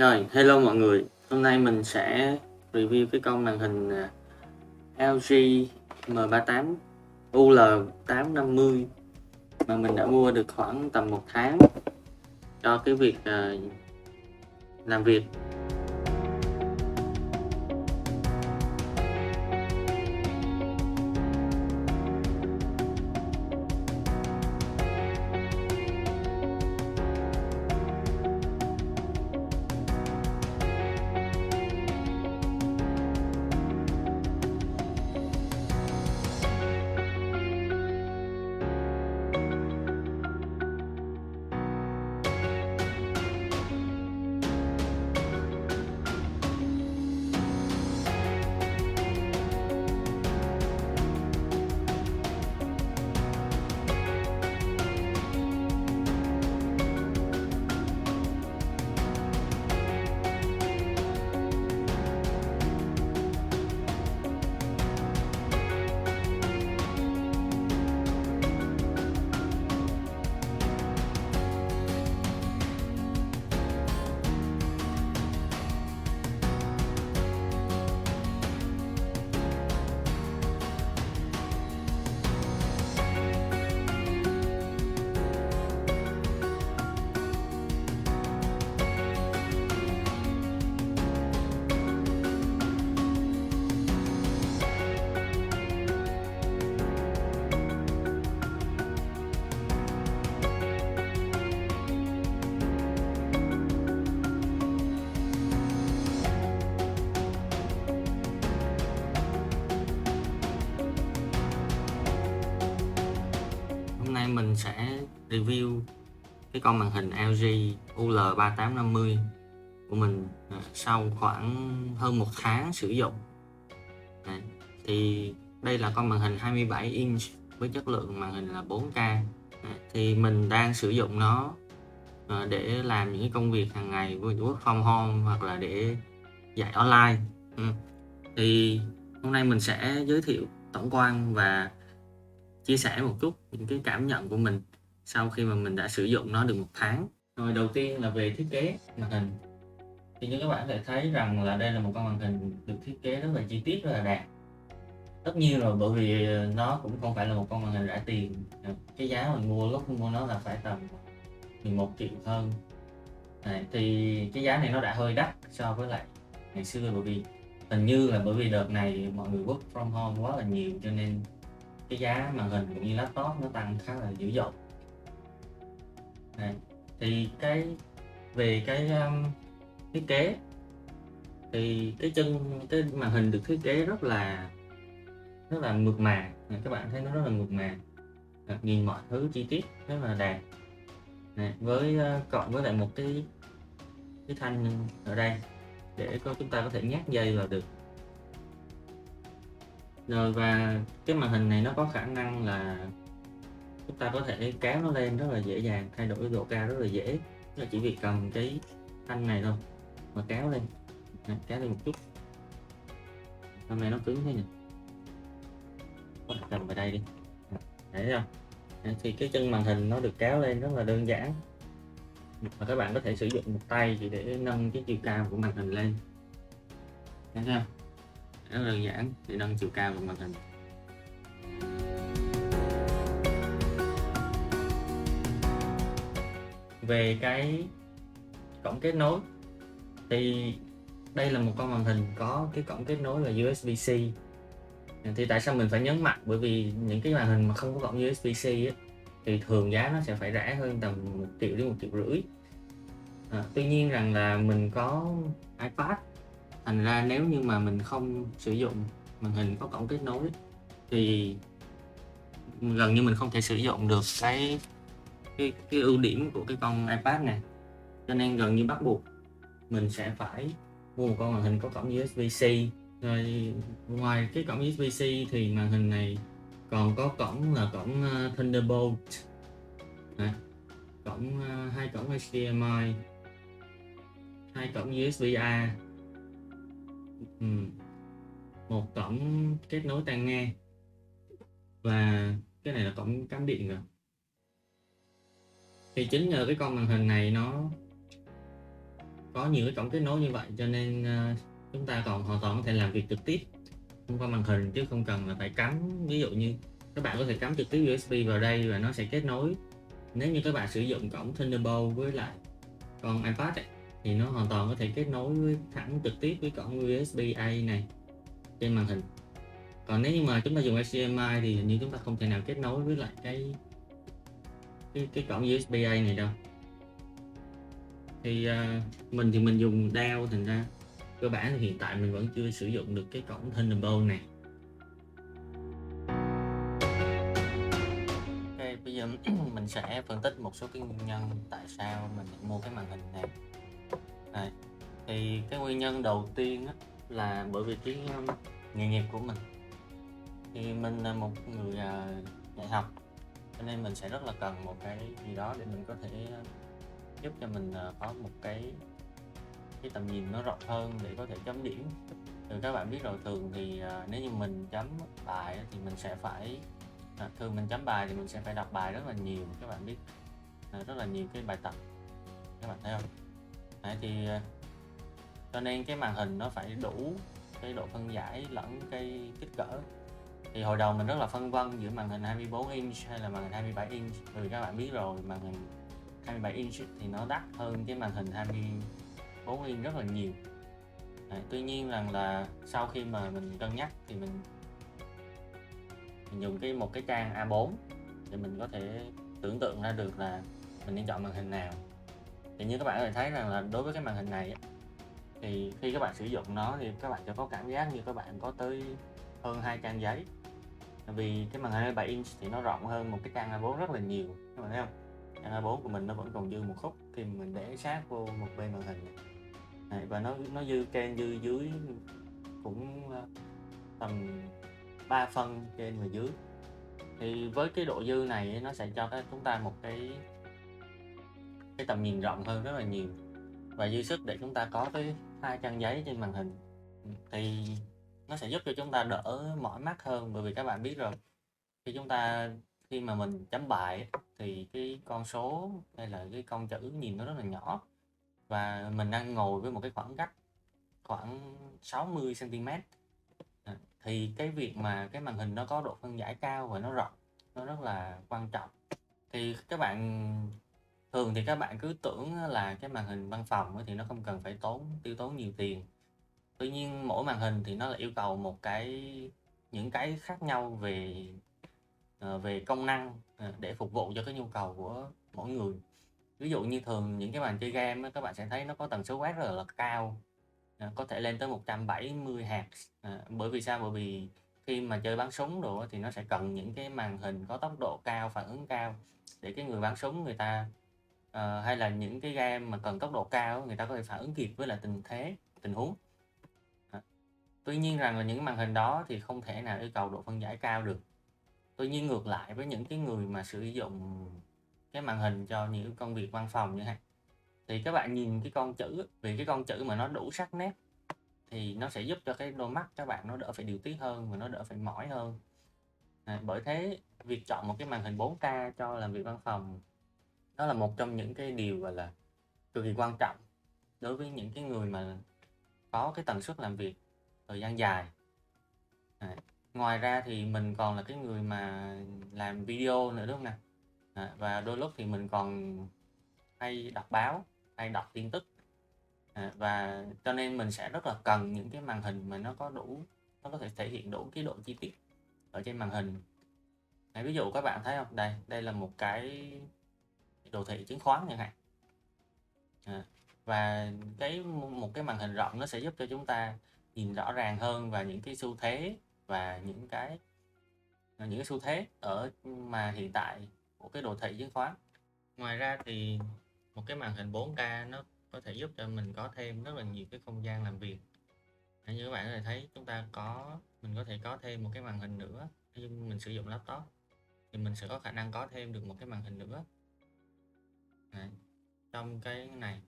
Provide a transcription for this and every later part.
Rồi, hello mọi người. Hôm nay mình sẽ review cái con màn hình LG M38 UL850 mà mình đã mua được khoảng tầm 1 tháng cho cái việc làm việc. Hôm nay mình sẽ review cái con màn hình LG UL3850 của mình sau khoảng hơn 1 tháng sử dụng. Thì đây là con màn hình 27 inch với chất lượng màn hình là 4K. Thì mình đang sử dụng nó để làm những cái công việc hàng ngày với work from home hoặc là để dạy online. Thì hôm nay mình sẽ giới thiệu tổng quan và chia sẻ một chút những cái cảm nhận của mình sau khi mà mình đã sử dụng nó được 1 tháng. Rồi đầu tiên là về thiết kế màn hình. Thì như các bạn có thể thấy rằng là đây là một con màn hình được thiết kế rất là chi tiết, rất là đẹp. Tất nhiên rồi, bởi vì nó cũng không phải là một con màn hình rẻ tiền. Cái giá mình mua lúc mua nó là phải tầm 11 triệu hơn. Thì cái giá này nó đã hơi đắt so với lại ngày xưa, bởi vì hình như là bởi vì đợt này mọi người work from home quá là nhiều, cho nên cái giá màn hình cũng như laptop nó tăng khá là dữ dội. Thì về cái thiết kế thì cái màn hình được thiết kế rất là mượt mà. Các bạn thấy nó rất là mượt mà, nhìn mọi thứ chi tiết rất là đẹp. Với cộng với lại một cái thanh ở đây để chúng ta có thể nhét dây vào được. Rồi, và cái màn hình này nó có khả năng là chúng ta có thể kéo nó lên rất là dễ dàng, thay đổi độ cao rất là dễ. Là chỉ việc cầm cái thanh này thôi mà kéo lên, kéo lên một chút. Hôm nay nó cứng thế nhỉ, có thể cầm vào đây đi, thấy không? Thì cái chân màn hình nó được kéo lên rất là đơn giản, và các bạn có thể sử dụng một tay chỉ để nâng cái chiều cao của màn hình lên, thấy không? Rất là đơn giản để nâng chiều cao của màn hình. Về cái cổng kết nối thì đây là một con màn hình có cái cổng kết nối là USB-C. Thì tại sao mình phải nhấn mạnh? Bởi vì những cái màn hình mà không có cổng USB-C ấy, thì thường giá nó sẽ phải rẻ hơn tầm 1 triệu đến 1,5 triệu. Tuy nhiên rằng là mình có iPad, thành ra nếu như mà mình không sử dụng màn hình có cổng kết nối thì gần như mình không thể sử dụng được cái ưu điểm của cái con iPad này, cho nên gần như bắt buộc mình sẽ phải mua một con màn hình có cổng USB-C. Rồi ngoài cái cổng USB-C thì màn hình này còn có cổng là cổng Thunderbolt, cổng 2 cổng HDMI, 2 cổng USB-A, một cổng kết nối tai nghe, và cái này là cổng cắm điện rồi. Thì chính nhờ cái con màn hình này có nhiều cái cổng kết nối như vậy, cho nên chúng ta còn hoàn toàn có thể làm việc trực tiếp thông qua màn hình, chứ không cần là phải cắm. Ví dụ như các bạn có thể cắm trực tiếp USB vào đây và nó sẽ kết nối. Nếu như các bạn sử dụng cổng Thunderbolt với lại con iPad ấy, thì nó hoàn toàn có thể kết nối với thẳng trực tiếp với cổng USB-A này trên màn hình. Còn nếu như mà chúng ta dùng HDMI thì hình như chúng ta không thể nào kết nối với lại cái cổng USB-A này đâu. Thì mình dùng Dell, thành ra cơ bản thì hiện tại mình vẫn chưa sử dụng được cái cổng Thunderbolt này. Ok, bây giờ mình sẽ phân tích một số cái nguyên nhân tại sao mình lại mua cái màn hình này. Đây. Thì cái nguyên nhân đầu tiên á, là bởi vì cái nghề nghiệp của mình. Thì mình là một người dạy học, cho nên mình sẽ rất là cần một cái gì đó để mình có thể giúp cho mình có một cái tầm nhìn nó rộng hơn để có thể chấm điểm. Thì các bạn biết rồi, thường thì nếu như mình chấm bài thì mình sẽ phải thường mình chấm bài thì mình sẽ phải đọc bài rất là nhiều, các bạn biết, rất là nhiều cái bài tập, các bạn thấy không? Đấy, thì cho nên cái màn hình nó phải đủ cái độ phân giải lẫn cái kích cỡ. Thì hồi đầu mình rất là phân vân giữa màn hình 24 inch hay là màn hình 27 inch, bởi vì các bạn biết rồi, màn hình 27 inch thì nó đắt hơn cái màn hình 24 inch rất là nhiều. Đấy, tuy nhiên rằng là sau khi mà mình cân nhắc thì mình dùng một cái trang A4 để mình có thể tưởng tượng ra được là mình nên chọn màn hình nào. Thì như các bạn có thể thấy rằng là đối với cái màn hình này thì khi các bạn sử dụng nó thì các bạn sẽ có cảm giác như các bạn có tới hơn 2 trang giấy. Vì cái màn hình 27 inch thì nó rộng hơn một cái trang A4 rất là nhiều, các bạn thấy không? Trang A4 của mình nó vẫn còn dư một khúc khi mình để sát vô một bên màn hình này. Và nó dư trên dư dưới cũng tầm 3 phân trên và dưới. Thì với cái độ dư này nó sẽ cho chúng ta một cái tầm nhìn rộng hơn rất là nhiều, và dư sức để chúng ta có tới 2 trang giấy trên màn hình. Thì nó sẽ giúp cho chúng ta đỡ mỏi mắt hơn, bởi vì các bạn biết rồi, khi mà mình chấm bài thì cái con số hay là cái con chữ nhìn nó rất là nhỏ, và mình đang ngồi với một cái khoảng cách khoảng 60 cm. Thì cái việc mà cái màn hình nó có độ phân giải cao và nó rộng nó rất là quan trọng. Thì thường thì các bạn cứ tưởng là cái màn hình văn phòng thì nó không cần phải tiêu tốn nhiều tiền. Tuy nhiên mỗi màn hình thì nó lại yêu cầu những cái khác nhau về công năng để phục vụ cho cái nhu cầu của mỗi người. Ví dụ như thường những cái bàn chơi game các bạn sẽ thấy nó có tần số quét rất là cao, có thể lên tới 170 Hz. Bởi vì sao? Bởi vì khi mà chơi bắn súng đồ thì nó sẽ cần những cái màn hình có tốc độ cao, phản ứng cao, để cái người bắn súng người ta hay là những cái game mà cần tốc độ cao người ta có thể phản ứng kịp với lại tình huống. Tuy nhiên rằng là những màn hình đó thì không thể nào yêu cầu độ phân giải cao được. Tuy nhiên ngược lại, với những cái người mà sử dụng cái màn hình cho những công việc văn phòng như thế, thì các bạn nhìn cái con chữ, vì cái con chữ mà nó đủ sắc nét thì nó sẽ giúp cho cái đôi mắt các bạn nó đỡ phải điều tiết hơn và nó đỡ phải mỏi hơn. Bởi thế việc chọn một cái màn hình 4K cho làm việc văn phòng đó là một trong những cái điều gọi là cực kỳ quan trọng đối với những cái người mà có cái tần suất làm việc thời gian dài. Ngoài ra thì mình còn là cái người mà làm video nữa, đúng không nào? Và đôi lúc thì mình còn hay đọc báo, hay đọc tin tức, và cho nên mình sẽ rất là cần những cái màn hình mà nó có thể thể hiện đủ cái độ chi tiết ở trên màn hình. Ví dụ các bạn thấy không, đây là một cái đồ thị chứng khoán chẳng hạn. Và một cái màn hình rộng nó sẽ giúp cho chúng ta nhìn rõ ràng hơn vào những cái xu thế và những cái xu thế mà hiện tại của cái đồ thị chứng khoán. Ngoài ra thì một cái màn hình 4K nó có thể giúp cho mình có thêm rất là nhiều cái không gian làm việc. Như các bạn có thể thấy, mình có thể có thêm một cái màn hình nữa. Khi mình sử dụng laptop thì mình sẽ có khả năng có thêm được một cái màn hình nữa trong cái này.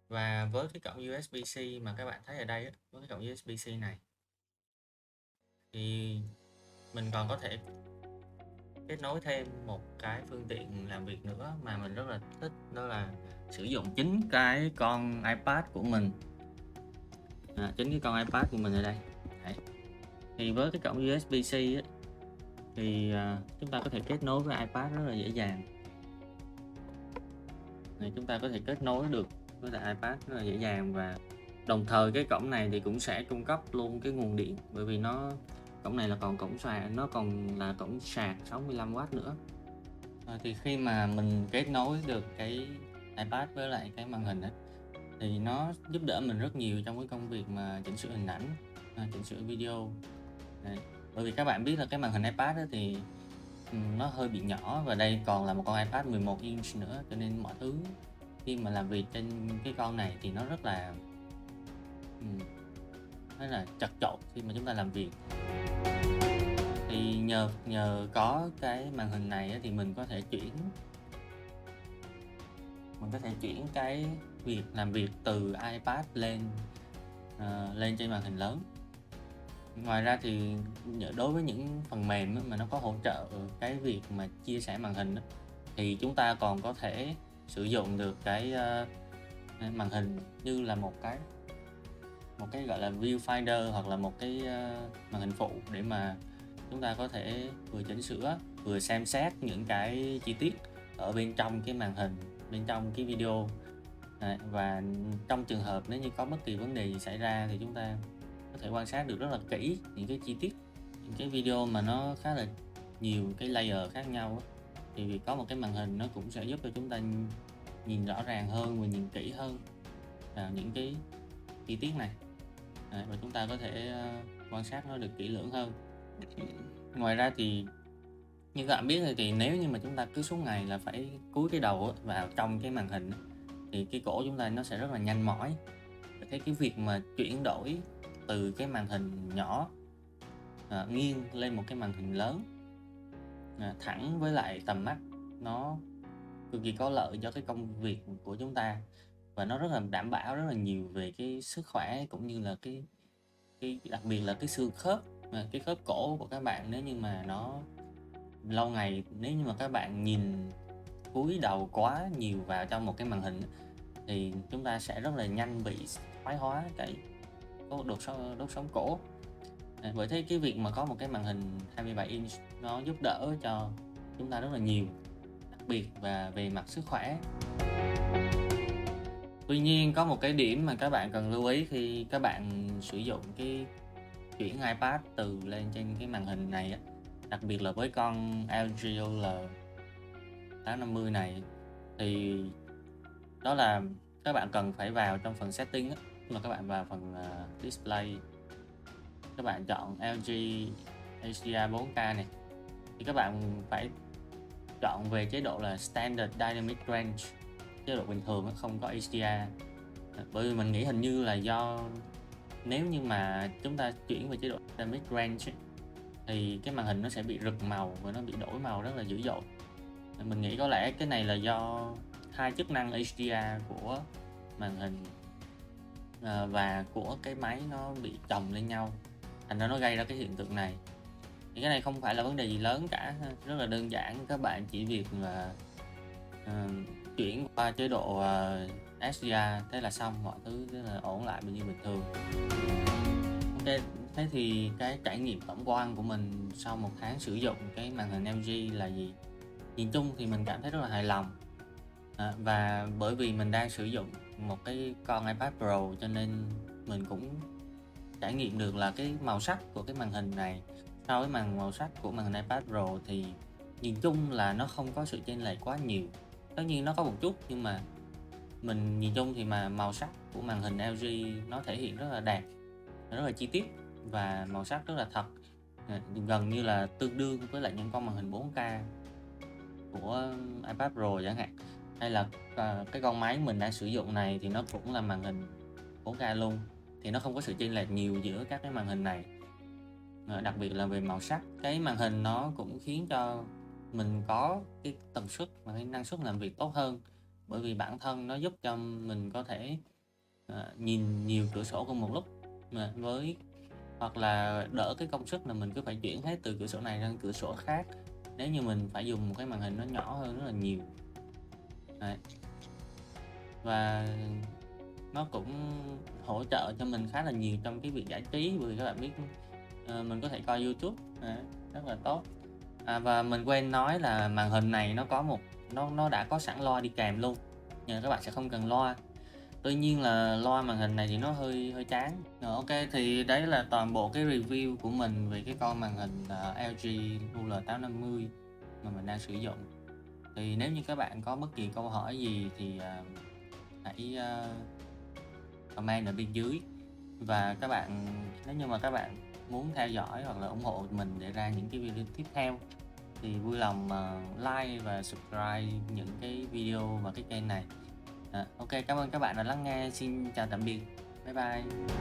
Và với cái cổng USB-C mà các bạn thấy ở đây, với cái cổng USB-C này thì mình còn có thể kết nối thêm một cái phương tiện làm việc nữa mà mình rất là thích, đó là sử dụng chính cái con iPad của mình. Chính cái con iPad của mình ở đây. Đấy. Thì với cái cổng USB-C thì chúng ta có thể kết nối với iPad rất là dễ dàng. Này, chúng ta có thể kết nối được với lại iPad rất là dễ dàng, và đồng thời cái cổng này thì cũng sẽ cung cấp luôn cái nguồn điện, bởi vì cổng này là còn cổng sạc, nó còn là cổng sạc 65W nữa. Thì khi mà mình kết nối được cái iPad với lại cái màn hình thì nó giúp đỡ mình rất nhiều trong cái công việc mà chỉnh sửa hình ảnh, chỉnh sửa video. Đấy. Bởi vì các bạn biết là cái màn hình iPad thì nó hơi bị nhỏ, và đây còn là một con iPad 11 inch nữa, cho nên mọi thứ khi mà làm việc trên cái con này thì nó rất là chật chội khi mà chúng ta làm việc. Thì nhờ có cái màn hình này thì mình có thể chuyển cái việc làm việc từ iPad lên trên màn hình lớn. Ngoài ra thì đối với những phần mềm mà nó có hỗ trợ cái việc mà chia sẻ màn hình thì chúng ta còn có thể sử dụng được cái màn hình như là một cái gọi là viewfinder, hoặc là một cái màn hình phụ để mà chúng ta có thể vừa chỉnh sửa vừa xem xét những cái chi tiết ở bên trong cái màn hình, bên trong cái video. Và trong trường hợp nếu như có bất kỳ vấn đề gì xảy ra thì chúng ta có thể quan sát được rất là kỹ những cái chi tiết, những cái video mà nó khá là nhiều cái layer khác nhau thì việc có một cái màn hình nó cũng sẽ giúp cho chúng ta nhìn rõ ràng hơn và nhìn kỹ hơn vào những cái chi tiết này. Và chúng ta có thể quan sát nó được kỹ lưỡng hơn. Ngoài ra thì như các bạn biết thì nếu như mà chúng ta cứ suốt ngày là phải cúi cái đầu vào trong cái màn hình thì cái cổ chúng ta nó sẽ rất là nhanh mỏi. Thế cái việc mà chuyển đổi từ cái màn hình nhỏ nghiêng lên một cái màn hình lớn thẳng với lại tầm mắt, nó cực kỳ có lợi cho cái công việc của chúng ta, và nó rất là đảm bảo rất là nhiều về cái sức khỏe, cũng như là cái đặc biệt là cái xương khớp, cái khớp cổ của các bạn. Nếu như mà nó lâu ngày, nếu như mà các bạn nhìn cúi đầu quá nhiều vào trong một cái màn hình thì chúng ta sẽ rất là nhanh bị thoái hóa cái đốt sống cổ. Bởi thế cái việc mà có một cái màn hình 27 inch nó giúp đỡ cho chúng ta rất là nhiều, đặc biệt và về mặt sức khỏe. Tuy nhiên có một cái điểm mà các bạn cần lưu ý khi các bạn sử dụng cái chuyển iPad từ lên trên cái màn hình này đặc biệt là với con LG OL850 này, thì đó là các bạn cần phải vào trong phần setting mà các bạn vào phần display, các bạn chọn LG HDR 4K này, thì các bạn phải chọn về chế độ là Standard Dynamic Range, chế độ bình thường không có HDR. Bởi vì mình nghĩ hình như là do nếu như mà chúng ta chuyển về chế độ Dynamic Range thì cái màn hình nó sẽ bị rực màu và nó bị đổi màu rất là dữ dội. Mình nghĩ có lẽ cái này là do hai chức năng HDR của màn hình và của cái máy nó bị chồng lên nhau, thành ra nó gây ra cái hiện tượng này. Thì cái này không phải là vấn đề gì lớn cả, rất là đơn giản, các bạn chỉ việc là chuyển qua chế độ HDR thế là xong, mọi thứ rất là ổn lại như bình thường. Ok, thế thì cái trải nghiệm tổng quan của mình sau một tháng sử dụng cái màn hình LG là gì? Nhìn chung thì mình cảm thấy rất là hài lòng, và bởi vì mình đang sử dụng một cái con iPad Pro cho nên mình cũng trải nghiệm được là cái màu sắc của cái màn hình này so với màu sắc của màn hình iPad Pro thì nhìn chung là nó không có sự chênh lệch quá nhiều. Tất nhiên nó có một chút, nhưng mà mình nhìn chung thì mà màu sắc của màn hình LG nó thể hiện rất là đẹp, rất là chi tiết, và màu sắc rất là thật, gần như là tương đương với lại những con màn hình 4K của iPad Pro chẳng hạn. Hay là cái con máy mình đang sử dụng này thì nó cũng là màn hình 4K luôn, thì nó không có sự chênh lệch nhiều giữa các cái màn hình này. Đặc biệt là về màu sắc, cái màn hình nó cũng khiến cho mình có cái tần suất và cái năng suất làm việc tốt hơn, bởi vì bản thân nó giúp cho mình có thể nhìn nhiều cửa sổ cùng một lúc, hoặc là đỡ cái công sức là mình cứ phải chuyển hết từ cửa sổ này sang cửa sổ khác nếu như mình phải dùng một cái màn hình nó nhỏ hơn rất là nhiều. Đấy. Và nó cũng hỗ trợ cho mình khá là nhiều trong cái việc giải trí, bởi vì các bạn biết mình có thể coi YouTube rất là tốt. Và mình quên nói là màn hình này nó có nó đã có sẵn loa đi kèm luôn, nhưng các bạn sẽ không cần loa. Tuy nhiên là loa màn hình này thì nó hơi chán. Rồi, ok, thì đấy là toàn bộ cái review của mình về cái con màn hình LG UL850 mà mình đang sử dụng. Thì nếu như các bạn có bất kỳ câu hỏi gì thì hãy comment ở bên dưới. Và các bạn, nếu như mà các bạn muốn theo dõi hoặc là ủng hộ mình để ra những cái video tiếp theo thì vui lòng like và subscribe những cái video và cái kênh này. Ok, cảm ơn các bạn đã lắng nghe. Xin chào tạm biệt. Bye bye.